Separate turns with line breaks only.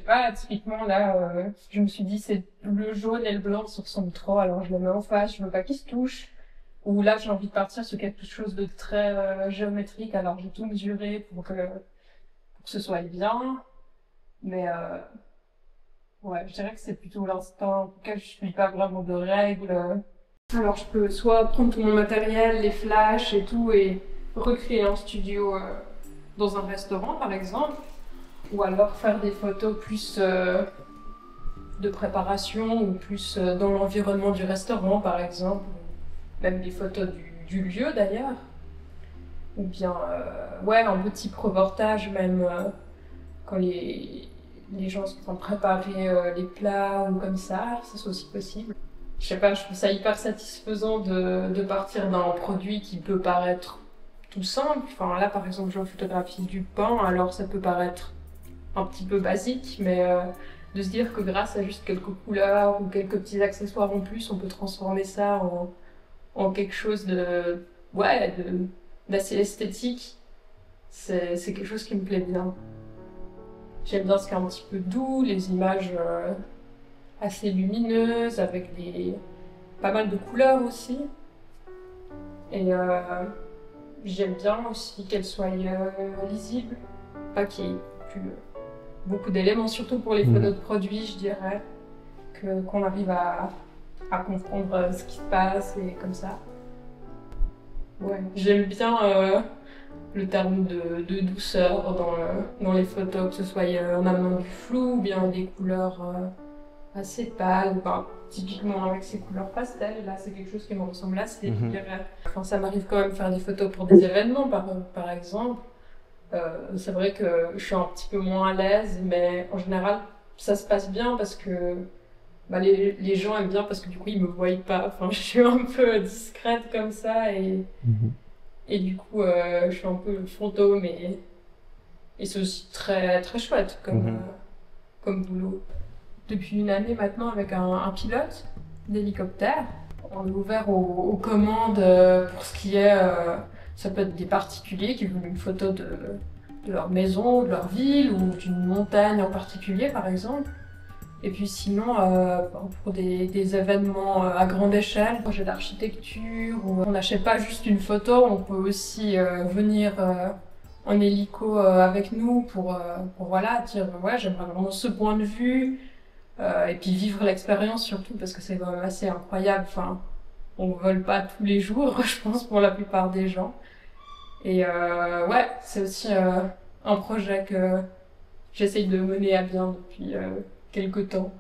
pas, typiquement là, je me suis dit c'est le jaune et le blanc se ressemblent trop, alors je le mets en face, je veux pas qu'ils se touchent. Ou là j'ai envie de partir sur quelque chose de très géométrique, alors j'ai tout mesuré pour que ce soit bien. Mais ouais, je dirais que c'est plutôt l'instinct auquel je suis pas vraiment de règles. Alors je peux soit prendre tout mon matériel, les flashs et tout, et recréer un studio dans un restaurant par exemple, ou alors faire des photos plus de préparation ou plus dans l'environnement du restaurant par exemple, même des photos du lieu d'ailleurs, ou bien ouais, un petit reportage même quand les gens sont en train de préparer les plats ou comme ça c'est aussi possible. Je sais pas, je trouve ça hyper satisfaisant de partir d'un produit qui peut paraître tout simple. Enfin là par exemple je photographie du pain, alors ça peut paraître un petit peu basique, mais de se dire que grâce à juste quelques couleurs ou quelques petits accessoires en plus, on peut transformer ça en quelque chose ouais, d'assez esthétique, c'est quelque chose qui me plaît bien. J'aime bien ce qui est un petit peu doux, les images assez lumineuses, avec pas mal de couleurs aussi. Et j'aime bien aussi qu'elles soient lisibles, pas qu'il y ait plus beaucoup d'éléments, surtout pour les photos de produits, je dirais, qu'on arrive à comprendre ce qui se passe et comme ça. Ouais, j'aime bien le terme de douceur dans les photos, que ce soit en amenant du flou ou bien des couleurs assez pâles, enfin, typiquement avec ces couleurs pastel, là c'est quelque chose qui me ressemble assez, je dirais. Enfin, ça m'arrive quand même de faire des photos pour des événements par exemple. C'est vrai que je suis un petit peu moins à l'aise, mais en général, ça se passe bien parce que bah, les gens aiment bien parce que du coup, ils me voient pas. Enfin, je suis un peu discrète comme ça et du coup, je suis un peu fantôme et c'est aussi très, très chouette comme boulot. Depuis une année maintenant, avec un pilote d'hélicoptère, on est ouvert aux commandes pour ce qui est ça peut être des particuliers qui veulent une photo de leur maison, de leur ville ou d'une montagne en particulier par exemple. Et puis sinon, pour des événements à grande échelle, projet d'architecture, où on n'achète pas juste une photo, on peut aussi venir en hélico avec nous pour voilà, dire ouais, j'aimerais vraiment ce point de vue, et puis vivre l'expérience surtout parce que c'est quand même assez incroyable. Enfin, on vole pas tous les jours, je pense, pour la plupart des gens. Et ouais, c'est aussi un projet que j'essaye de mener à bien depuis quelques temps.